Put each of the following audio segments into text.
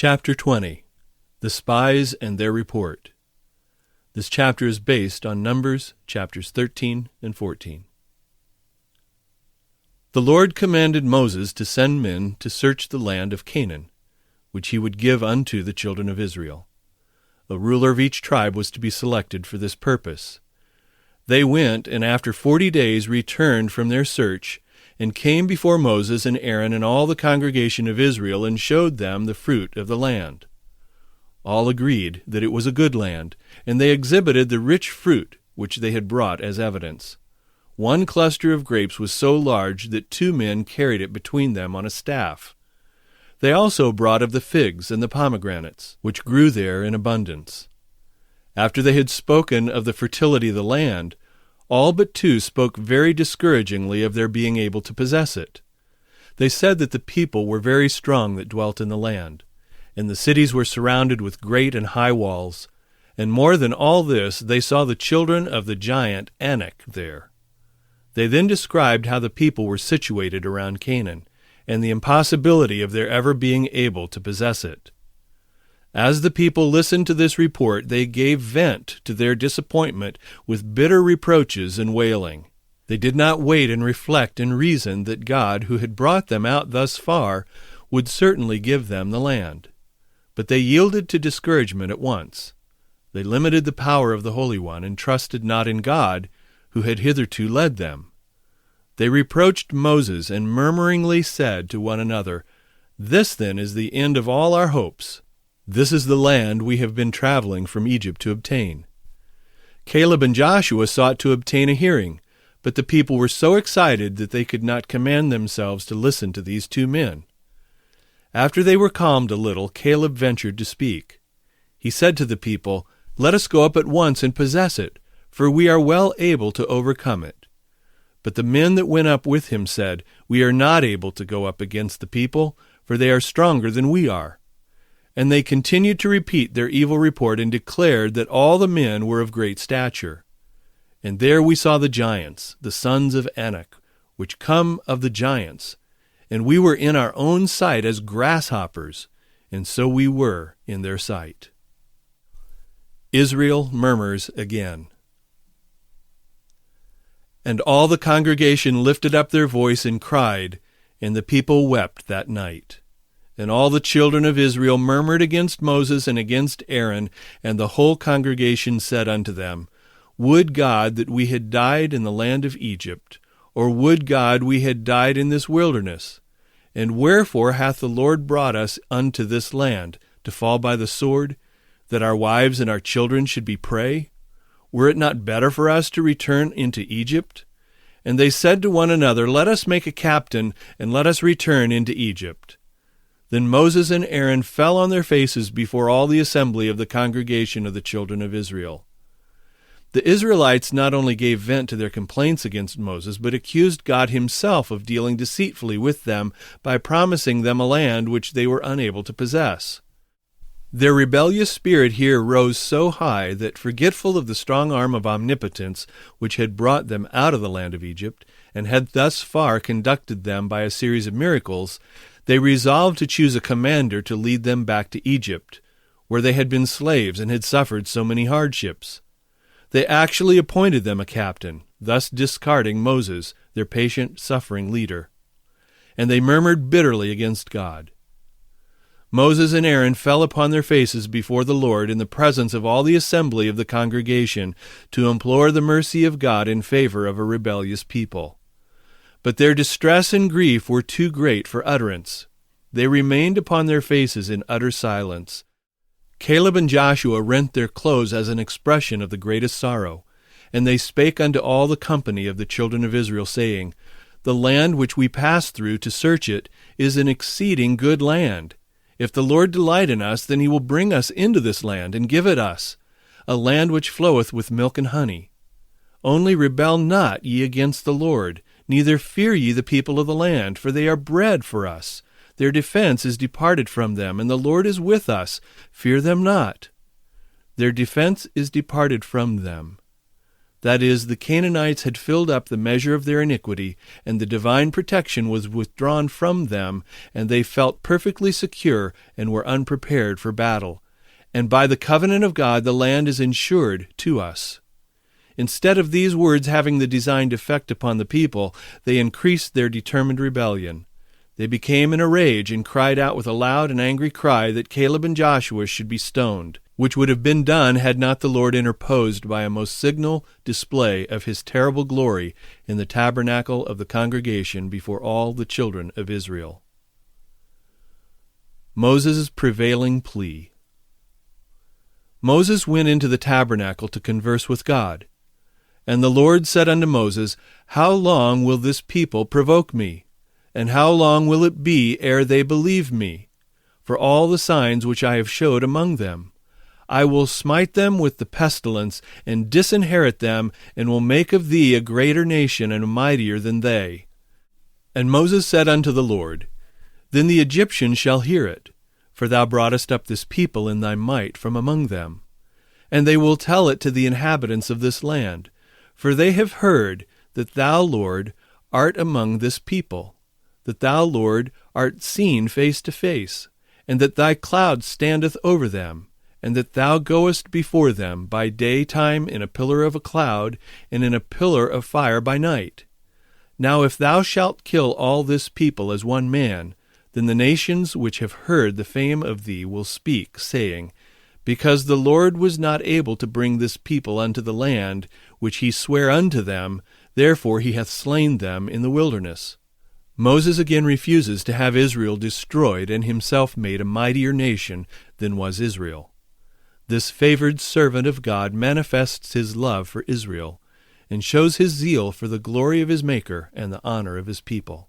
Chapter 20. The Spies and Their Report. This chapter is based on Numbers chapters 13 and 14. The Lord commanded Moses to send men to search the land of Canaan, which he would give unto the children of Israel. A ruler of each tribe was to be selected for this purpose. They went, and after 40 days returned from their search, and came before Moses and Aaron and all the congregation of Israel, and showed them the fruit of the land. All agreed that it was a good land, and they exhibited the rich fruit which they had brought as evidence. One cluster of grapes was so large that 2 men carried it between them on a staff. They also brought of the figs and the pomegranates, which grew there in abundance. After they had spoken of the fertility of the land, all but 2 spoke very discouragingly of their being able to possess it. They said that the people were very strong that dwelt in the land, and the cities were surrounded with great and high walls, and more than all this, they saw the children of the giant Anak there. They then described how the people were situated around Canaan, and the impossibility of their ever being able to possess it. As the people listened to this report, they gave vent to their disappointment with bitter reproaches and wailing. They did not wait and reflect and reason that God, who had brought them out thus far, would certainly give them the land. But they yielded to discouragement at once. They limited the power of the Holy One and trusted not in God, who had hitherto led them. They reproached Moses and murmuringly said to one another, "This then is the end of all our hopes. This is the land we have been traveling from Egypt to obtain." Caleb and Joshua sought to obtain a hearing, but the people were so excited that they could not command themselves to listen to these 2 men. After they were calmed a little, Caleb ventured to speak. He said to the people, "Let us go up at once and possess it, for we are well able to overcome it." But the men that went up with him said, "We are not able to go up against the people, for they are stronger than we are." And they continued to repeat their evil report and declared that all the men were of great stature. And there we saw the giants, the sons of Anak, which come of the giants. And we were in our own sight as grasshoppers, and so we were in their sight. Israel murmurs again. And all the congregation lifted up their voice and cried, and the people wept that night. And all the children of Israel murmured against Moses and against Aaron, and the whole congregation said unto them, "Would God that we had died in the land of Egypt, or would God we had died in this wilderness? And wherefore hath the Lord brought us unto this land, to fall by the sword, that our wives and our children should be prey? Were it not better for us to return into Egypt?" And they said to one another, "Let us make a captain, and let us return into Egypt." Then Moses and Aaron fell on their faces before all the assembly of the congregation of the children of Israel. The Israelites not only gave vent to their complaints against Moses, but accused God himself of dealing deceitfully with them by promising them a land which they were unable to possess. Their rebellious spirit here rose so high that, forgetful of the strong arm of omnipotence which had brought them out of the land of Egypt, and had thus far conducted them by a series of miracles, they resolved to choose a commander to lead them back to Egypt, where they had been slaves and had suffered so many hardships. They actually appointed them a captain, thus discarding Moses, their patient, suffering leader. And they murmured bitterly against God. Moses and Aaron fell upon their faces before the Lord in the presence of all the assembly of the congregation to implore the mercy of God in favor of a rebellious people. But their distress and grief were too great for utterance. They remained upon their faces in utter silence. Caleb and Joshua rent their clothes as an expression of the greatest sorrow. And they spake unto all the company of the children of Israel, saying, "The land which we passed through to search it is an exceeding good land. If the Lord delight in us, then he will bring us into this land, and give it us, a land which floweth with milk and honey. Only rebel not ye against the Lord, neither fear ye the people of the land, for they are bread for us. Their defense is departed from them, and the Lord is with us. Fear them not." Their defense is departed from them. That is, the Canaanites had filled up the measure of their iniquity, and the divine protection was withdrawn from them, and they felt perfectly secure and were unprepared for battle. And by the covenant of God the land is insured to us. Instead of these words having the designed effect upon the people, they increased their determined rebellion. They became in a rage and cried out with a loud and angry cry that Caleb and Joshua should be stoned, which would have been done had not the Lord interposed by a most signal display of his terrible glory in the tabernacle of the congregation before all the children of Israel. Moses' prevailing plea. Moses went into the tabernacle to converse with God. And the Lord said unto Moses, How long will this people provoke me? And how long will it be ere they believe me? For all the signs which I have showed among them. I will smite them with the pestilence, and disinherit them, and will make of thee a greater nation and a mightier than they. And Moses said unto the Lord, Then the Egyptians shall hear it, for thou broughtest up this people in thy might from among them. And they will tell it to the inhabitants of this land, for they have heard that thou, Lord, art among this people, that thou, Lord, art seen face to face, and that thy cloud standeth over them, and that thou goest before them by daytime in a pillar of a cloud, and in a pillar of fire by night. Now if thou shalt kill all this people as one man, then the nations which have heard the fame of thee will speak, saying, Because the Lord was not able to bring this people unto the land which he sware unto them, therefore he hath slain them in the wilderness. Moses again refuses to have Israel destroyed and himself made a mightier nation than was Israel. This favored servant of God manifests his love for Israel, and shows his zeal for the glory of his Maker and the honor of his people.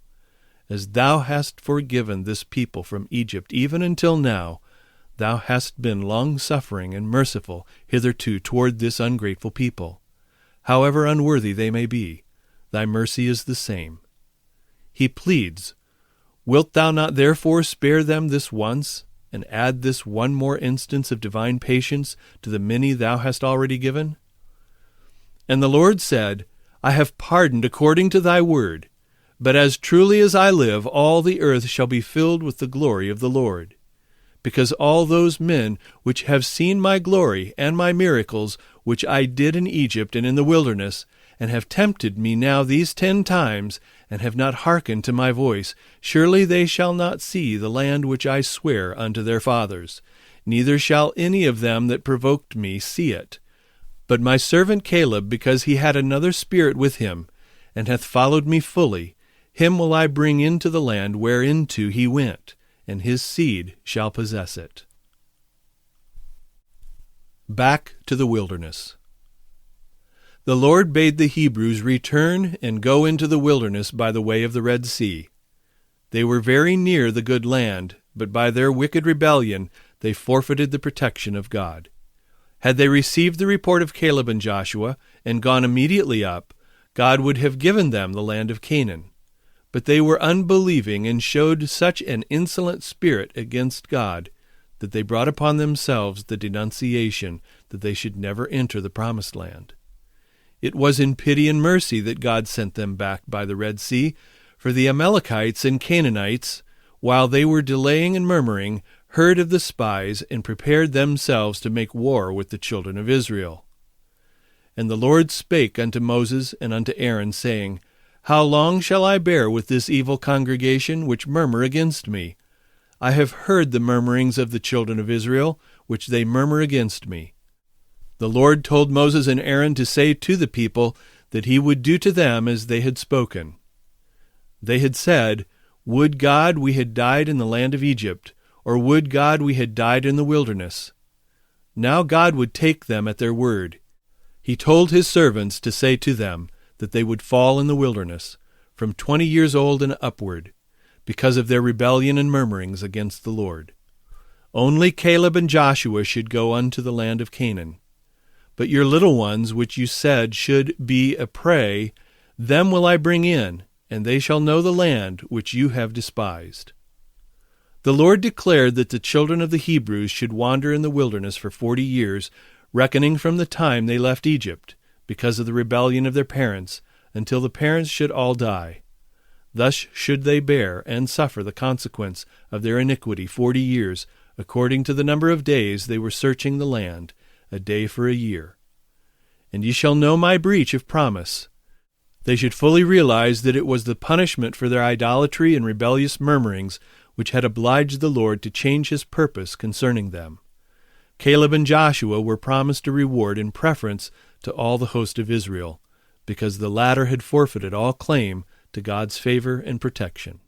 As thou hast forgiven this people from Egypt even until now, thou hast been long-suffering and merciful hitherto toward this ungrateful people. However unworthy they may be, thy mercy is the same. He pleads, Wilt thou not therefore spare them this once, and add this one more instance of divine patience to the many thou hast already given? And the Lord said, I have pardoned according to thy word, but as truly as I live, all the earth shall be filled with the glory of the Lord. Because all those men which have seen my glory and my miracles, which I did in Egypt and in the wilderness, and have tempted me now these 10 times, and have not hearkened to my voice, surely they shall not see the land which I swear unto their fathers, neither shall any of them that provoked me see it. But my servant Caleb, because he had another spirit with him, and hath followed me fully, him will I bring into the land whereinto he went, and his seed shall possess it. Back to the wilderness. The Lord bade the Hebrews return and go into the wilderness by the way of the Red Sea. They were very near the good land, but by their wicked rebellion they forfeited the protection of God. Had they received the report of Caleb and Joshua, and gone immediately up, God would have given them the land of Canaan. But they were unbelieving, and showed such an insolent spirit against God, that they brought upon themselves the denunciation that they should never enter the promised land. It was in pity and mercy that God sent them back by the Red Sea, for the Amalekites and Canaanites, while they were delaying and murmuring, heard of the spies, and prepared themselves to make war with the children of Israel. And the Lord spake unto Moses and unto Aaron, saying, How long shall I bear with this evil congregation, which murmur against me? I have heard the murmurings of the children of Israel, which they murmur against me. The Lord told Moses and Aaron to say to the people that he would do to them as they had spoken. They had said, Would God we had died in the land of Egypt, or would God we had died in the wilderness? Now God would take them at their word. He told his servants to say to them that they would fall in the wilderness, from 20 years old and upward, because of their rebellion and murmurings against the Lord. Only Caleb and Joshua should go unto the land of Canaan. But your little ones, which you said should be a prey, them will I bring in, and they shall know the land which you have despised. The Lord declared that the children of the Hebrews should wander in the wilderness for 40 years, reckoning from the time they left Egypt, because of the rebellion of their parents, until the parents should all die. Thus should they bear and suffer the consequence of their iniquity 40 years, according to the number of days they were searching the land, a day for a year. And ye shall know my breach of promise. They should fully realize that it was the punishment for their idolatry and rebellious murmurings which had obliged the Lord to change his purpose concerning them. Caleb and Joshua were promised a reward in preference to all the host of Israel, because the latter had forfeited all claim to God's favor and protection.